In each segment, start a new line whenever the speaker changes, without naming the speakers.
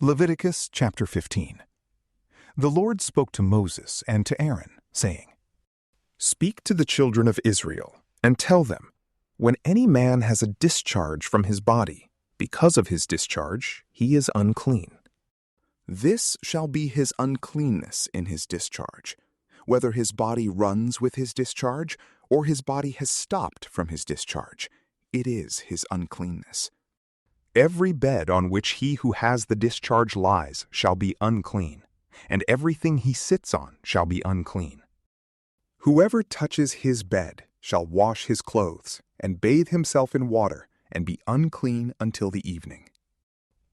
Leviticus chapter 15. The Lord spoke to Moses and to Aaron, saying, "Speak to the children of Israel, and tell them, when any man has a discharge from his body, because of his discharge he is unclean. This shall be his uncleanness in his discharge, whether his body runs with his discharge, or his body has stopped from his discharge, it is his uncleanness. Every bed on which he who has the discharge lies shall be unclean, and everything he sits on shall be unclean. Whoever touches his bed shall wash his clothes, and bathe himself in water, and be unclean until the evening.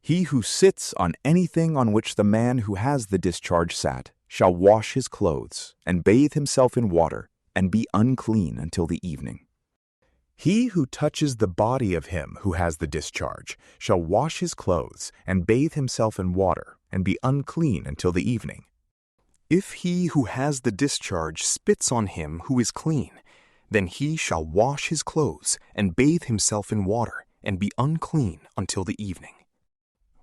He who sits on anything on which the man who has the discharge sat shall wash his clothes, and bathe himself in water, and be unclean until the evening. He who touches the body of him who has the discharge shall wash his clothes, and bathe himself in water, and be unclean until the evening. If he who has the discharge spits on him who is clean, then he shall wash his clothes, and bathe himself in water, and be unclean until the evening.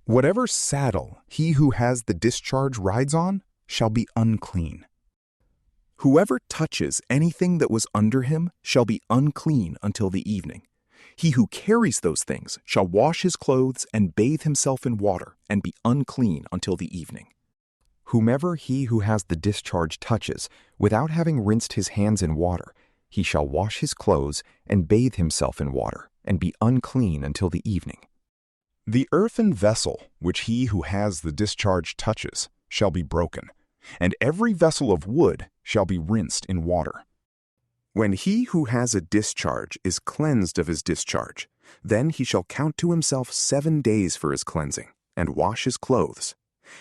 Whatever saddle he who has the discharge rides on shall be unclean. Whoever touches anything that was under him shall be unclean until the evening. He who carries those things shall wash his clothes and bathe himself in water, and be unclean until the evening. Whomever he who has the discharge touches, without having rinsed his hands in water, he shall wash his clothes and bathe himself in water, and be unclean until the evening. The earthen vessel which he who has the discharge touches shall be broken, and every vessel of wood shall be rinsed in water. When he who has a discharge is cleansed of his discharge, then he shall count to himself 7 days for his cleansing, and wash his clothes,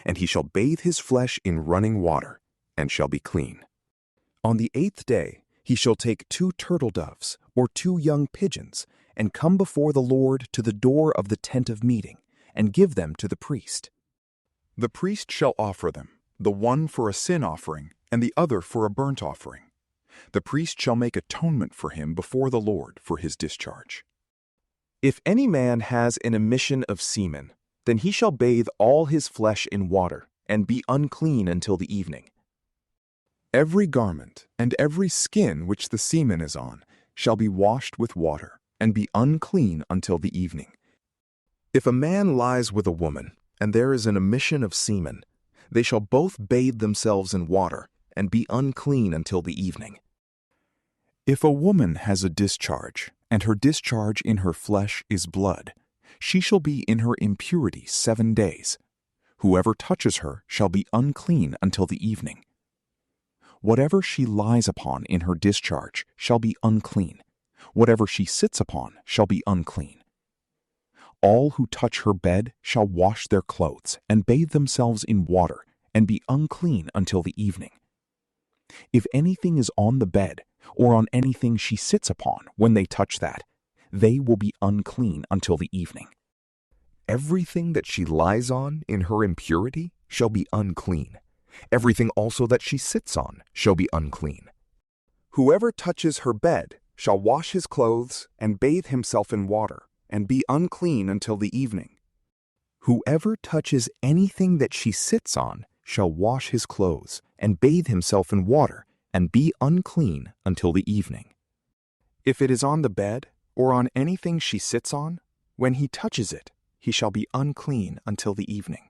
and he shall bathe his flesh in running water, and shall be clean. On the 8th day he shall take 2 turtle doves, or 2 young pigeons, and come before the Lord to the door of the tent of meeting, and give them to the priest. The priest shall offer them, the one for a sin offering, and the other for a burnt offering. The priest shall make atonement for him before the Lord for his discharge. If any man has an emission of semen, then he shall bathe all his flesh in water, and be unclean until the evening. Every garment and every skin which the semen is on shall be washed with water, and be unclean until the evening. If a man lies with a woman, and there is an emission of semen, they shall both bathe themselves in water, and be unclean until the evening. If a woman has a discharge, and her discharge in her flesh is blood, she shall be in her impurity 7 days. Whoever touches her shall be unclean until the evening. Whatever she lies upon in her discharge shall be unclean. Whatever she sits upon shall be unclean. All who touch her bed shall wash their clothes, and bathe themselves in water, and be unclean until the evening. If anything is on the bed, or on anything she sits upon when they touch that, they will be unclean until the evening. Everything that she lies on in her impurity shall be unclean. Everything also that she sits on shall be unclean. Whoever touches her bed shall wash his clothes and bathe himself in water, and be unclean until the evening. Whoever touches anything that she sits on shall wash his clothes and bathe himself in water, and be unclean until the evening. If it is on the bed or on anything she sits on, when he touches it, he shall be unclean until the evening.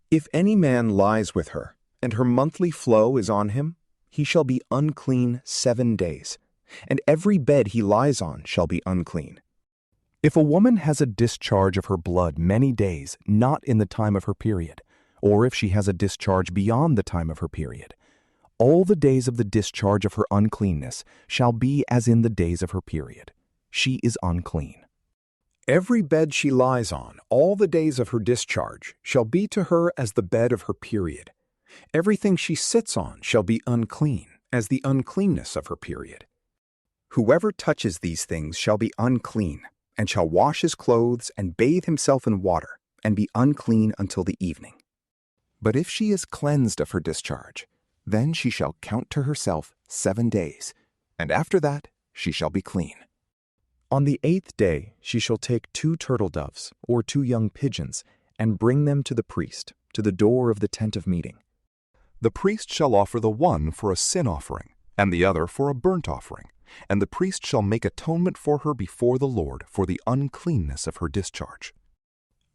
If any man lies with her, and her monthly flow is on him, he shall be unclean 7 days, and every bed he lies on shall be unclean. If a woman has a discharge of her blood many days not in the time of her period, or if she has a discharge beyond the time of her period, all the days of the discharge of her uncleanness shall be as in the days of her period. She is unclean. Every bed she lies on all the days of her discharge shall be to her as the bed of her period. Everything she sits on shall be unclean, as the uncleanness of her period. Whoever touches these things shall be unclean, and shall wash his clothes and bathe himself in water, and be unclean until the evening. But if she is cleansed of her discharge, then she shall count to herself 7 days, and after that she shall be clean. On the 8th day she shall take 2 turtle doves, or 2 young pigeons,
and bring them to the priest, to the door of the tent of meeting.
The priest shall offer the one for a sin offering, and the other for a burnt offering, and the priest shall make atonement for her before the Lord for the uncleanness of her discharge.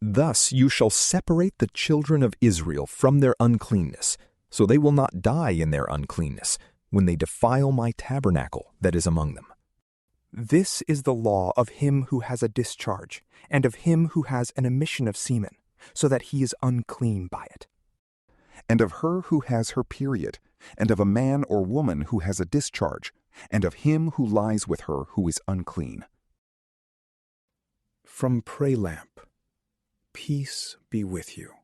Thus you shall separate the children of Israel from their uncleanness, so they will not die in their uncleanness, when they defile my tabernacle that is among them.
This is the law of him who has a discharge, and of him who has an emission of semen, so that he is unclean by it.
And of her who has her period, and of a man or woman who has a discharge, and of him who lies with her who is unclean.
From PrayLamp, peace be with you.